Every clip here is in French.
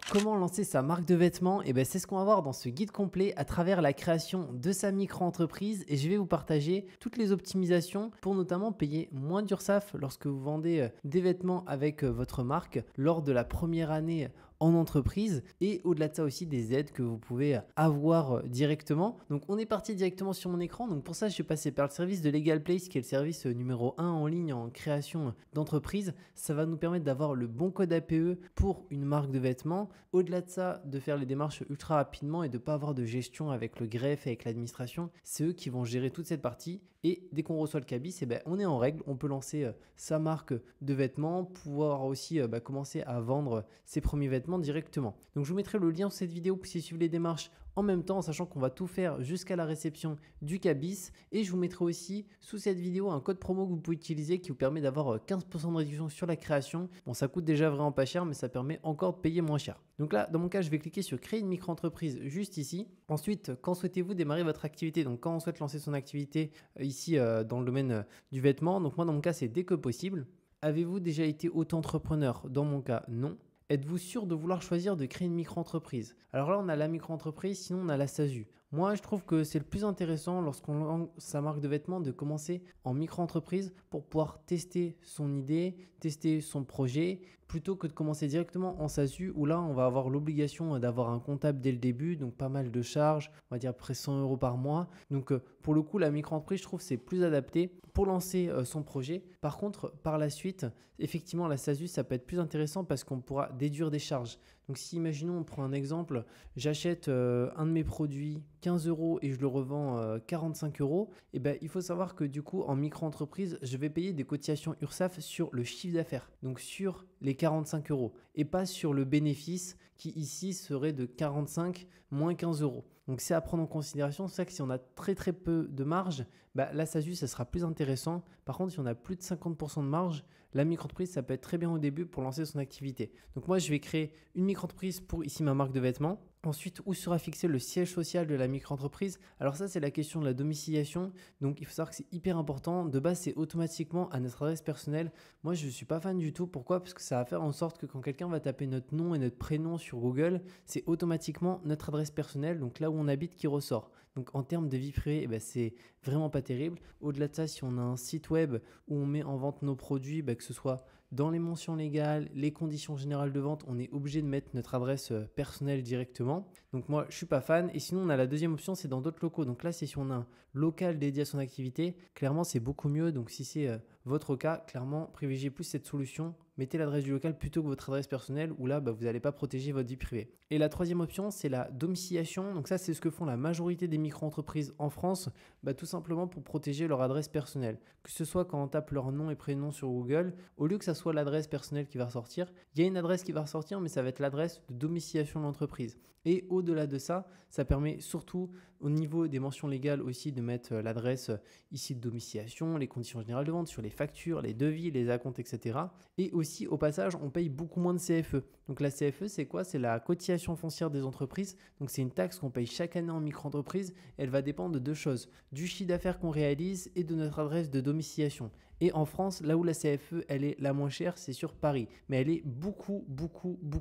Comment lancer sa marque de vêtements? Et ben, c'est ce qu'on va voir dans ce guide complet à travers la création de sa micro-entreprise et je vais vous partager toutes les optimisations pour notamment payer moins d'URSSAF lorsque vous vendez des vêtements avec votre marque lors de la première année en entreprise et au-delà de ça aussi des aides que vous pouvez avoir directement. Donc on est parti directement sur mon écran. Donc pour ça, je suis passé par le service de Legal Place qui est le service numéro 1 en ligne en création d'entreprise. Ça va nous permettre d'avoir le bon code APE pour une marque de vêtements. Au-delà de ça, de faire les démarches ultra rapidement et de ne pas avoir de gestion avec le greffe et avec l'administration. C'est eux qui vont gérer toute cette partie et dès qu'on reçoit le cabis, on est en règle. On peut lancer sa marque de vêtements, pouvoir aussi commencer à vendre ses premiers vêtements directement. Donc je vous mettrai le lien sous cette vidéo pour suivre les démarches en même temps, en sachant qu'on va tout faire jusqu'à la réception du cabis. Et je vous mettrai aussi sous cette vidéo un code promo que vous pouvez utiliser qui vous permet d'avoir 15% de réduction sur la création. Bon, ça coûte déjà vraiment pas cher, mais ça permet encore de payer moins cher. Donc là, dans mon cas, je vais cliquer sur créer une micro-entreprise juste ici. Ensuite, quand souhaitez-vous démarrer votre activité? Donc quand on souhaite lancer son activité ici dans le domaine du vêtement. Donc moi, dans mon cas, c'est dès que possible. Avez-vous déjà été auto-entrepreneur? Dans mon cas, non. Êtes-vous sûr de vouloir choisir de créer une micro-entreprise? Alors là, on a la micro-entreprise, sinon on a la SASU. Moi, je trouve que c'est le plus intéressant lorsqu'on lance sa marque de vêtements de commencer en micro-entreprise pour pouvoir tester son idée, tester son projet, plutôt que de commencer directement en SASU où là, on va avoir l'obligation d'avoir un comptable dès le début, donc pas mal de charges, on va dire près 100 € par mois. Donc pour le coup, la micro-entreprise, je trouve c'est plus adapté pour lancer son projet. Par contre, par la suite, effectivement, la SASU, ça peut être plus intéressant parce qu'on pourra déduire des charges. Donc si imaginons, on prend un exemple, j'achète un de mes produits 15 € et je le revends 45 €, et ben, il faut savoir que du coup en micro-entreprise, je vais payer des cotisations URSSAF sur le chiffre d'affaires, donc sur les 45 € et pas sur le bénéfice qui ici serait de 45 moins 15 €. Donc c'est à prendre en considération. C'est ça que si on a très peu de marge, la SASU ça sera plus intéressant. Par contre, si on a plus de 50% de marge, la micro-entreprise ça peut être très bien au début pour lancer son activité. Donc moi je vais créer une micro-entreprise pour ici ma marque de vêtements. Ensuite, où sera fixé le siège social de la micro-entreprise? Alors ça, c'est la question de la domiciliation. Donc, il faut savoir que c'est hyper important. De base, c'est automatiquement à notre adresse personnelle. Moi, je ne suis pas fan du tout. Pourquoi? Parce que ça va faire en sorte que quand quelqu'un va taper notre nom et notre prénom sur Google, c'est automatiquement notre adresse personnelle, donc là où on habite, qui ressort. Donc, en termes de vie privée, c'est vraiment pas terrible. Au-delà de ça, si on a un site web où on met en vente nos produits, que ce soit dans les mentions légales, les conditions générales de vente, on est obligé de mettre notre adresse personnelle directement. Donc moi, je suis pas fan. Et sinon, on a la deuxième option, c'est dans d'autres locaux. Donc là, c'est si on a un local dédié à son activité, clairement, c'est beaucoup mieux. Donc si c'est votre cas, clairement, privilégiez plus cette solution. Mettez l'adresse du local plutôt que votre adresse personnelle où là, vous n'allez pas protéger votre vie privée. Et la troisième option, c'est la domiciliation. Donc ça, c'est ce que font la majorité des micro-entreprises en France, tout simplement pour protéger leur adresse personnelle. Que ce soit quand on tape leur nom et prénom sur Google, au lieu que ça soit l'adresse personnelle qui va ressortir, il y a une adresse qui va ressortir, mais ça va être l'adresse de domiciliation de l'entreprise. Et au-delà de ça, ça permet surtout au niveau des mentions légales aussi de mettre l'adresse ici de domiciliation, les conditions générales de vente sur les factures, les devis, les acomptes, etc. Et aussi, au passage, on paye beaucoup moins de CFE. Donc la CFE, c'est quoi? C'est la cotisation foncière des entreprises. Donc c'est une taxe qu'on paye chaque année en micro-entreprise. Elle va dépendre de deux choses, du chiffre d'affaires qu'on réalise et de notre adresse de domiciliation. Et en France, là où la CFE, elle est la moins chère, c'est sur Paris. Mais elle est beaucoup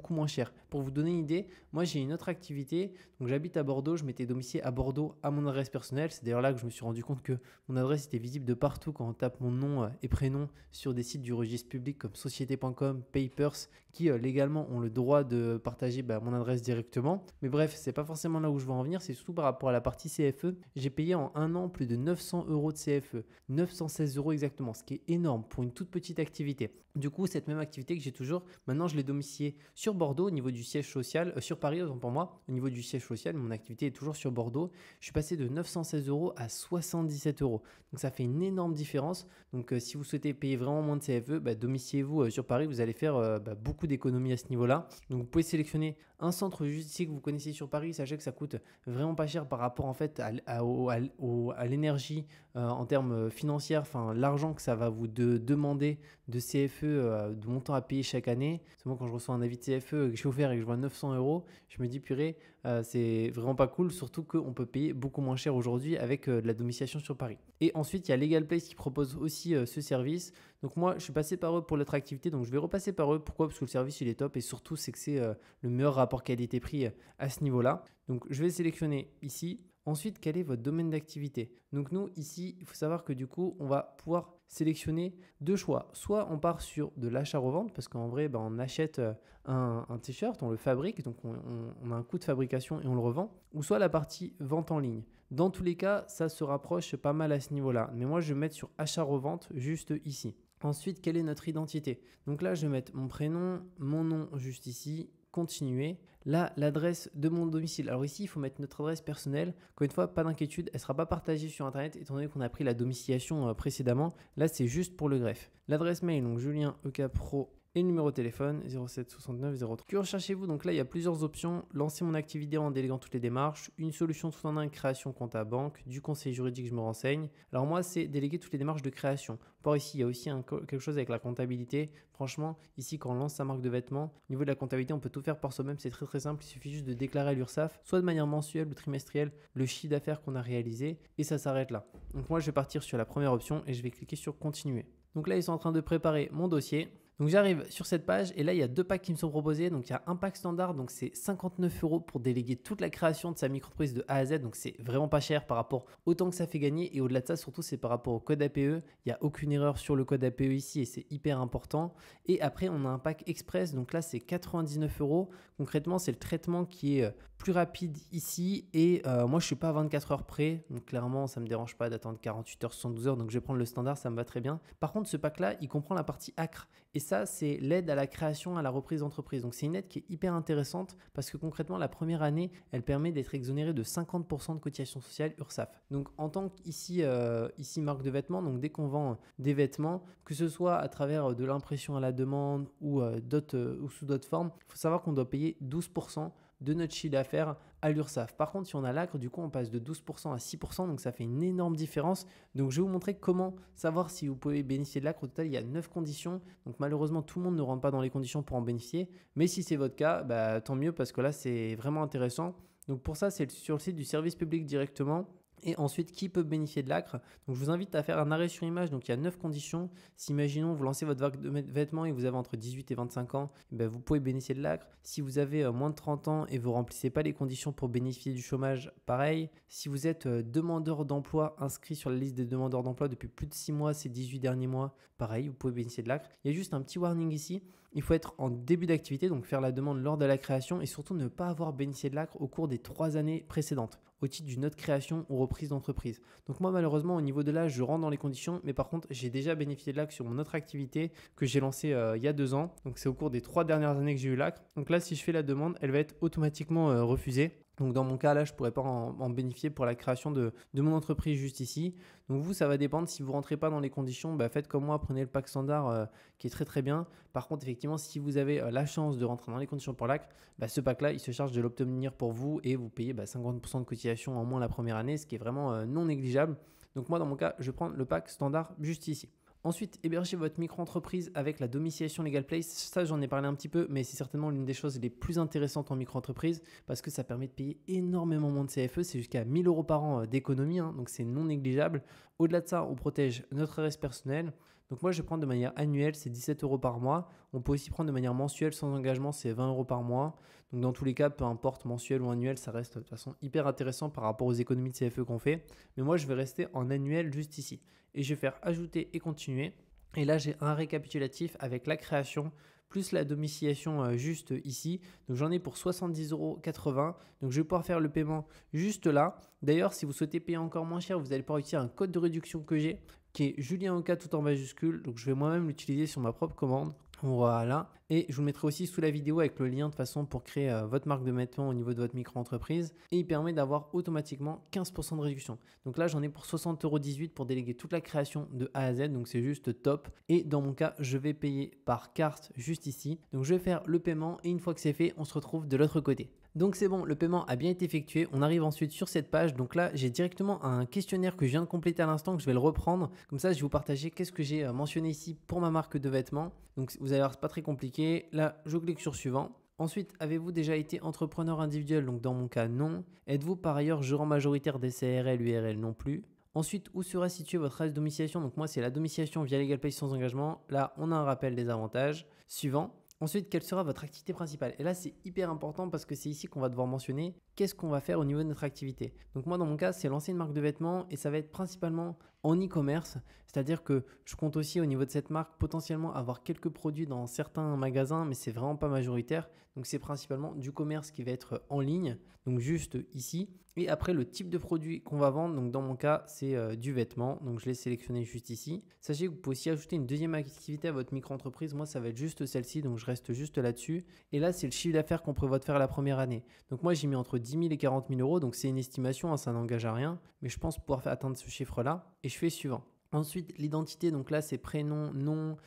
moins chère. Pour vous donner une idée, moi j'ai une autre activité. Donc j'habite à Bordeaux, je m'étais domicilié à Bordeaux à mon adresse personnelle. C'est d'ailleurs là que je me suis rendu compte que mon adresse était visible de partout quand on tape mon nom et prénom sur des sites du registre public comme société.com, Papers, qui légalement ont le droit de partager mon adresse directement. Mais bref, c'est pas forcément là où je veux en venir, c'est surtout par rapport à la partie CFE. J'ai payé en un an plus de 900 € de CFE, 916 € exactement, ce qui est énorme pour une toute petite activité. Du coup, cette même activité que j'ai toujours, maintenant je l'ai domiciliée sur Bordeaux au niveau du siège social, sur Paris autant pour moi, au niveau du siège social, mon activité est toujours sur Bordeaux. Je suis passé de 916 € à 77 €. Donc ça fait une énorme différence. Donc si vous souhaitez payer vraiment moins de CFE, domiciliez-vous sur Paris, vous allez faire beaucoup d'économies à ce niveau-là. Donc vous pouvez sélectionner un centre judiciaire que vous connaissez sur Paris, sachez que ça coûte vraiment pas cher par rapport en fait à l'énergie en termes financiers, enfin l'argent que ça va vous demander de CFE, de montant à payer chaque année. C'est moi quand je reçois un avis de CFE que j'ai ouvert et que je vois 900 €, je me dis purée, c'est vraiment pas cool, surtout qu'on peut payer beaucoup moins cher aujourd'hui avec de la domiciliation sur Paris. Et ensuite, il y a Legal Place qui propose aussi ce service. Donc moi, je suis passé par eux pour l'attractivité, donc je vais repasser par eux. Pourquoi? Parce que le service, il est top et surtout, c'est que c'est le meilleur rapport qualité-prix à ce niveau-là. Donc je vais sélectionner ici. Ensuite, quel est votre domaine d'activité? Donc nous, ici, il faut savoir que du coup, on va pouvoir sélectionner deux choix. Soit on part sur de l'achat-revente, parce qu'en vrai, on achète un t-shirt, on le fabrique, donc on a un coût de fabrication et on le revend. Ou soit la partie vente en ligne. Dans tous les cas, ça se rapproche pas mal à ce niveau-là. Mais moi, je vais mettre sur achat-revente juste ici. Ensuite, quelle est notre identité? Donc là, je vais mettre mon prénom, mon nom juste ici, continuer. Là, l'adresse de mon domicile. Alors ici, il faut mettre notre adresse personnelle. Encore une fois, pas d'inquiétude, elle ne sera pas partagée sur Internet étant donné qu'on a pris la domiciliation précédemment. Là, c'est juste pour le greffe. L'adresse mail, donc Julien EKPro et le numéro de téléphone 07 69 03. Que recherchez-vous? Donc là, il y a plusieurs options. Lancer mon activité en déléguant toutes les démarches, une solution tout en un, création compte à banque, du conseil juridique, je me renseigne. Alors moi, c'est déléguer toutes les démarches de création. Par ici, il y a aussi quelque chose avec la comptabilité. Franchement, ici, quand on lance sa marque de vêtements, au niveau de la comptabilité, on peut tout faire par soi-même. C'est très très simple. Il suffit juste de déclarer à l'URSSAF, soit de manière mensuelle ou trimestrielle, le chiffre d'affaires qu'on a réalisé et ça s'arrête là. Donc moi, je vais partir sur la première option et je vais cliquer sur continuer. Donc là, ils sont en train de préparer mon dossier. Donc j'arrive sur cette page et là il y a deux packs qui me sont proposés. Donc il y a un pack standard, donc c'est 59 € pour déléguer toute la création de sa micro-entreprise de A à Z. Donc c'est vraiment pas cher par rapport au temps que ça fait gagner. Et au-delà de ça, surtout c'est par rapport au code APE. Il n'y a aucune erreur sur le code APE ici et c'est hyper important. Et après on a un pack express, donc là c'est 99 €. Concrètement c'est le traitement qui est plus rapide ici et moi je suis pas à 24 heures près. Donc clairement ça me dérange pas d'attendre 48 heures, 72 heures. Donc je vais prendre le standard, ça me va très bien. Par contre ce pack là il comprend la partie ACRE. Et ça, c'est l'aide à la création, à la reprise d'entreprise. Donc, c'est une aide qui est hyper intéressante parce que concrètement, la première année, elle permet d'être exonérée de 50% de cotisation sociale URSSAF. Donc, en tant qu'ici marque de vêtements, donc dès qu'on vend des vêtements, que ce soit à travers de l'impression à la demande ou sous d'autres formes, il faut savoir qu'on doit payer 12% de notre chiffre d'affaires à l'URSSAF. Par contre, si on a l'ACRE, du coup, on passe de 12% à 6%, donc ça fait une énorme différence. Donc, je vais vous montrer comment savoir si vous pouvez bénéficier de l'ACRE. Au total, il y a 9 conditions. Donc, malheureusement, tout le monde ne rentre pas dans les conditions pour en bénéficier. Mais si c'est votre cas, tant mieux parce que là, c'est vraiment intéressant. Donc, pour ça, c'est sur le site du service public directement. Et ensuite, qui peut bénéficier de l'ACRE? Donc, je vous invite à faire un arrêt sur image. Donc, il y a 9 conditions. Si, imaginons, vous lancez votre vague de vêtements et vous avez entre 18 et 25 ans, vous pouvez bénéficier de l'ACRE. Si vous avez moins de 30 ans et vous ne remplissez pas les conditions pour bénéficier du chômage, pareil. Si vous êtes demandeur d'emploi inscrit sur la liste des demandeurs d'emploi depuis plus de 6 mois, ces 18 derniers mois, pareil, vous pouvez bénéficier de l'ACRE. Il y a juste un petit warning ici. Il faut être en début d'activité, donc faire la demande lors de la création et surtout ne pas avoir bénéficié de l'ACRE au cours des 3 années précédentes au titre d'une autre création ou reprise d'entreprise. Donc moi malheureusement au niveau de l'âge je rentre dans les conditions, mais par contre j'ai déjà bénéficié de l'ACRE sur mon autre activité que j'ai lancée il y a 2 ans. Donc c'est au cours des 3 dernières années que j'ai eu l'ACRE. Donc là si je fais la demande, elle va être automatiquement refusée. Donc dans mon cas là je ne pourrais pas en bénéficier pour la création de mon entreprise juste ici. Donc vous ça va dépendre, si vous ne rentrez pas dans les conditions, faites comme moi, prenez le pack standard qui est très très bien. Par contre effectivement si vous avez la chance de rentrer dans les conditions pour l'ACRE, ce pack là il se charge de l'obtenir pour vous et vous payez 50% de cotisation en moins la première année, ce qui est vraiment non négligeable. Donc moi dans mon cas je vais prendre le pack standard juste ici. Ensuite, héberger votre micro-entreprise avec la domiciliation Legal Place. Ça, j'en ai parlé un petit peu, mais c'est certainement l'une des choses les plus intéressantes en micro-entreprise parce que ça permet de payer énormément moins de CFE. C'est jusqu'à 1 000 € par an d'économie, donc c'est non négligeable. Au-delà de ça, on protège notre adresse personnelle. Donc moi, je vais prendre de manière annuelle, c'est 17 € par mois. On peut aussi prendre de manière mensuelle sans engagement, c'est 20 € par mois. Donc dans tous les cas, peu importe, mensuel ou annuel, ça reste de toute façon hyper intéressant par rapport aux économies de CFE qu'on fait. Mais moi, je vais rester en annuel juste ici. Et je vais faire ajouter et continuer. Et là, j'ai un récapitulatif avec la création plus la domiciliation juste ici. Donc j'en ai pour 70,80 €. Donc je vais pouvoir faire le paiement juste là. D'ailleurs, si vous souhaitez payer encore moins cher, vous allez pouvoir utiliser un code de réduction que j'ai qui est Julien Oka tout en majuscule. Donc je vais moi-même l'utiliser sur ma propre commande. Voilà, et je vous le mettrai aussi sous la vidéo avec le lien de façon pour créer votre marque de vêtements au niveau de votre micro-entreprise et il permet d'avoir automatiquement 15% de réduction. Donc là j'en ai pour 60,18 € pour déléguer toute la création de A à Z, donc c'est juste top. Et dans mon cas je vais payer par carte juste ici, donc je vais faire le paiement et une fois que c'est fait on se retrouve de l'autre côté. Donc c'est bon, le paiement a bien été effectué. On arrive ensuite sur cette page. Donc là, j'ai directement un questionnaire que je viens de compléter à l'instant, que je vais le reprendre. Comme ça, je vais vous partager qu'est-ce que j'ai mentionné ici pour ma marque de vêtements. Donc vous allez voir, c'est pas très compliqué. Là, je clique sur suivant. Ensuite, avez-vous déjà été entrepreneur individuel? Donc dans mon cas, non. Êtes-vous par ailleurs gérant majoritaire des CRL, URL? Non plus. Ensuite, où sera située votre adresse de domiciliation? Donc moi, c'est la domiciliation via LegalPay sans engagement. Là, on a un rappel des avantages. Suivant. Ensuite, quelle sera votre activité principale? Et là, c'est hyper important parce que c'est ici qu'on va devoir mentionner qu'est-ce qu'on va faire au niveau de notre activité. Donc moi, dans mon cas, c'est lancer une marque de vêtements et ça va être principalement en e-commerce. C'est-à-dire que je compte aussi au niveau de cette marque potentiellement avoir quelques produits dans certains magasins, mais c'est vraiment pas majoritaire. Donc c'est principalement du commerce qui va être en ligne, donc juste ici. Et après, le type de produit qu'on va vendre, donc dans mon cas, c'est du vêtement. Donc je l'ai sélectionné juste ici. Sachez que vous pouvez aussi ajouter une deuxième activité à votre micro-entreprise. Moi, ça va être juste celle-ci, donc je reste juste là-dessus. Et là, c'est le chiffre d'affaires qu'on prévoit de faire la première année. Donc moi, j'ai mis entre 10 000 et 40 000 euros. Donc c'est une estimation, hein, ça n'engage à rien. Mais je pense pouvoir atteindre ce chiffre-là. Et je fais suivant. Ensuite, l'identité, donc là, c'est prénom, nom,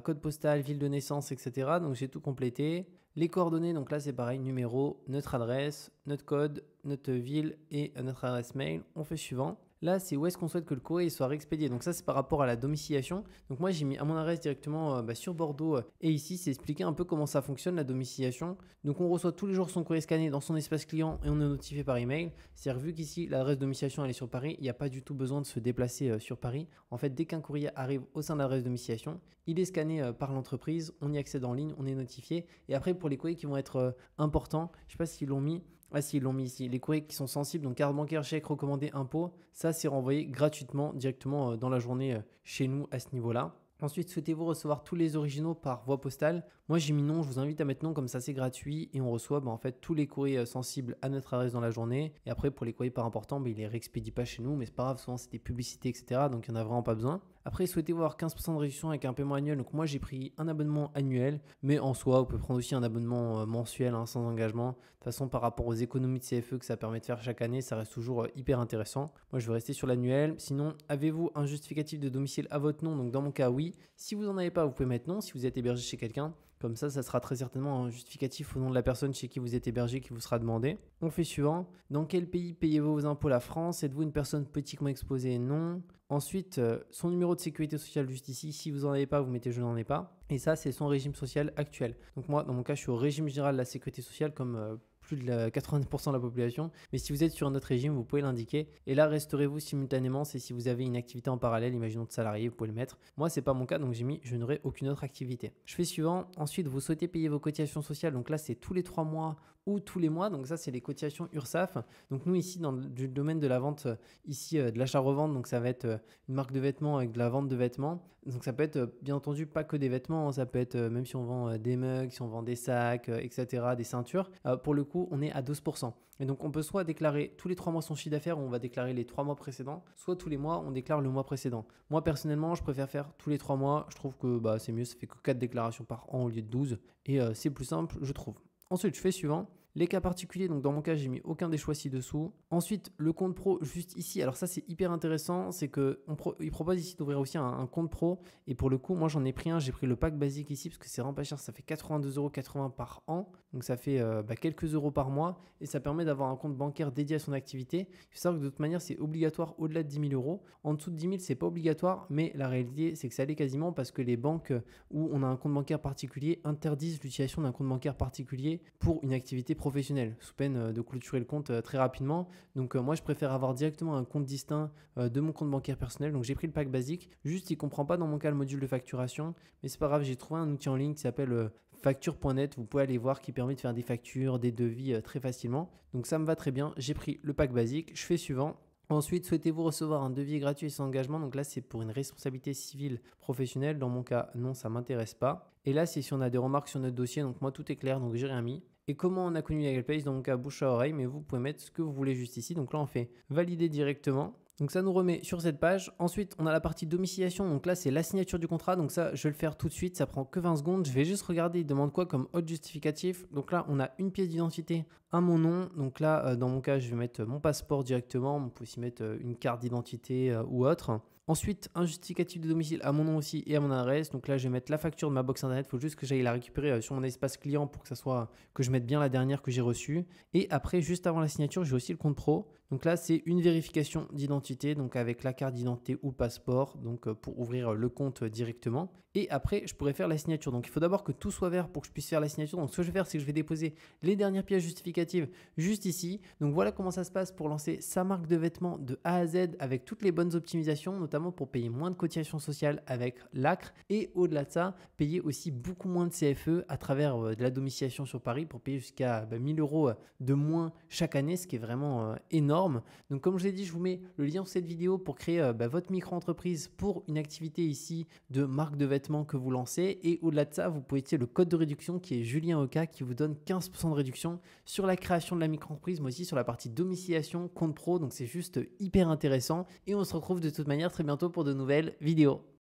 code postal, ville de naissance, etc. Donc j'ai tout complété. Les coordonnées, donc là, c'est pareil, numéro, notre adresse, notre code, notre ville et notre adresse mail. On fait suivant. Là, c'est où est-ce qu'on souhaite que le courrier soit réexpédié. Donc ça, c'est par rapport à la domiciliation. Donc moi, j'ai mis à mon adresse directement sur Bordeaux. Et ici, c'est expliqué un peu comment ça fonctionne, la domiciliation. Donc on reçoit tous les jours son courrier scanné dans son espace client et on est notifié par email. C'est-à-dire, vu qu'ici, l'adresse de domiciliation, elle est sur Paris, il n'y a pas du tout besoin de se déplacer sur Paris. En fait, dès qu'un courrier arrive au sein de l'adresse de domiciliation, il est scanné par l'entreprise, on y accède en ligne, on est notifié. Et après, pour les courriers qui vont être importants, je ne sais pas s'ils l'ont mis. Ah si, ils l'ont mis ici. Les courriers qui sont sensibles, donc carte bancaire, chèque, recommandé, impôt, ça c'est renvoyé gratuitement directement dans la journée chez nous à ce niveau-là. Ensuite, souhaitez-vous recevoir tous les originaux par voie postale? Moi, j'ai mis non, je vous invite à mettre non, comme ça c'est gratuit et on reçoit en fait tous les courriers sensibles à notre adresse dans la journée. Et après, pour les courriers pas importants, ils les réexpédient pas chez nous, mais c'est pas grave, souvent c'est des publicités, etc. Donc il n'y en a vraiment pas besoin. Après, souhaitez-vous avoir 15% de réduction avec un paiement annuel? Donc moi, j'ai pris un abonnement annuel, mais en soi, vous pouvez prendre aussi un abonnement mensuel sans engagement. De toute façon, par rapport aux économies de CFE que ça permet de faire chaque année, ça reste toujours hyper intéressant. Moi, je vais rester sur l'annuel. Sinon, avez-vous un justificatif de domicile à votre nom? Donc dans mon cas, oui. Si vous n'en avez pas, vous pouvez mettre non. Si vous êtes hébergé chez quelqu'un, comme ça sera très certainement un justificatif au nom de la personne chez qui vous êtes hébergé qui vous sera demandé. On fait suivant. Dans quel pays payez-vous vos impôts? La France. Êtes-vous une personne politiquement exposée? Non. Ensuite, son numéro de sécurité sociale juste ici. Si vous n'en avez pas, vous mettez je n'en ai pas. Et ça, c'est son régime social actuel. Donc moi, dans mon cas, je suis au régime général de la sécurité sociale comme plus de 90% de la population. Mais si vous êtes sur un autre régime, vous pouvez l'indiquer. Et là, resterez-vous simultanément. C'est si vous avez une activité en parallèle, imaginons de salarié, vous pouvez le mettre. Moi, c'est pas mon cas, donc j'ai mis je n'aurai aucune autre activité. Je fais suivant. Ensuite, vous souhaitez payer vos cotisations sociales. Donc là, c'est tous les 3 mois ou tous les mois. Donc ça, c'est les cotisations URSSAF. Donc nous, ici, dans le domaine de la vente, de l'achat-revente, donc ça va être une marque de vêtements avec de la vente de vêtements. Donc ça peut être, bien entendu, pas que des vêtements. Hein. Ça peut être, même si on vend des mugs, si on vend des sacs, etc., des ceintures. Pour le coup, on est à 12%. Et donc, on peut soit déclarer tous les 3 mois son chiffre d'affaires, où on va déclarer les 3 mois précédents, soit tous les mois, on déclare le mois précédent. Moi, personnellement, je préfère faire tous les 3 mois. Je trouve que c'est mieux, ça fait que 4 déclarations par an au lieu de 12. Et c'est plus simple, je trouve. Ensuite, je fais suivant. Les cas particuliers, donc dans mon cas, j'ai mis aucun des choix ci-dessous. Ensuite, le compte pro juste ici. Alors ça, c'est hyper intéressant. C'est qu'il propose ici d'ouvrir aussi un compte pro. Et pour le coup, moi, j'en ai pris un. J'ai pris le pack basique ici parce que c'est vraiment pas cher. Ça fait 82,80 € par an. Donc ça fait quelques euros par mois. Et ça permet d'avoir un compte bancaire dédié à son activité. Il faut savoir que de toute manière, c'est obligatoire au-delà de 10 000 euros. En dessous de 10 000, c'est pas obligatoire. Mais la réalité, c'est que ça l'est quasiment parce que les banques où on a un compte bancaire particulier interdisent l'utilisation d'un compte bancaire particulier pour une activité professionnelle, sous peine de clôturer le compte très rapidement. Donc moi, je préfère avoir directement un compte distinct de mon compte bancaire personnel. Donc j'ai pris le pack basique. Juste, il ne comprend pas dans mon cas le module de facturation. Mais c'est pas grave, j'ai trouvé un outil en ligne qui s'appelle facture.net. Vous pouvez aller voir, qui permet de faire des factures, des devis très facilement. Donc ça me va très bien. J'ai pris le pack basique. Je fais suivant. Ensuite, souhaitez-vous recevoir un devis gratuit et sans engagement? Donc là, c'est pour une responsabilité civile professionnelle. Dans mon cas, non, ça ne m'intéresse pas. Et là, c'est si on a des remarques sur notre dossier. Donc moi, tout est clair, donc j'ai rien mis. Et comment on a connu LegalPay? Dans mon cas, bouche à oreille, mais vous pouvez mettre ce que vous voulez juste ici. Donc là, on fait valider directement. Donc ça nous remet sur cette page. Ensuite, on a la partie domiciliation. Donc là, c'est la signature du contrat. Donc ça, je vais le faire tout de suite. Ça prend que 20 secondes. Je vais juste regarder, il demande quoi comme autre justificatif. Donc là, on a une pièce d'identité, à mon nom. Donc là, dans mon cas, je vais mettre mon passeport directement. On peut aussi mettre une carte d'identité ou autre. Ensuite, un justificatif de domicile à mon nom aussi et à mon adresse. Donc là, je vais mettre la facture de ma box internet. Il faut juste que j'aille la récupérer sur mon espace client pour que ça soit que je mette bien la dernière que j'ai reçue. Et après, juste avant la signature, j'ai aussi le compte pro. Donc là, c'est une vérification d'identité, donc avec la carte d'identité ou passeport, donc pour ouvrir le compte directement. Et après, je pourrais faire la signature. Donc il faut d'abord que tout soit vert pour que je puisse faire la signature. Donc ce que je vais faire, c'est que je vais déposer les dernières pièces justificatives juste ici. Donc voilà comment ça se passe pour lancer sa marque de vêtements de A à Z avec toutes les bonnes optimisations, notamment pour payer moins de cotisations sociales avec l'ACRE et au-delà de ça, payer aussi beaucoup moins de CFE à travers de la domiciliation sur Paris pour payer jusqu'à 1000 euros de moins chaque année, ce qui est vraiment énorme. Donc comme je l'ai dit, je vous mets le lien sur cette vidéo pour créer votre micro-entreprise pour une activité ici de marque de vêtements que vous lancez. Et au-delà de ça, vous pouvez utiliser le code de réduction qui est Julien Oka qui vous donne 15% de réduction sur la création de la micro-entreprise, mais aussi sur la partie domiciliation, compte pro. Donc c'est juste hyper intéressant et on se retrouve de toute manière très bientôt pour de nouvelles vidéos.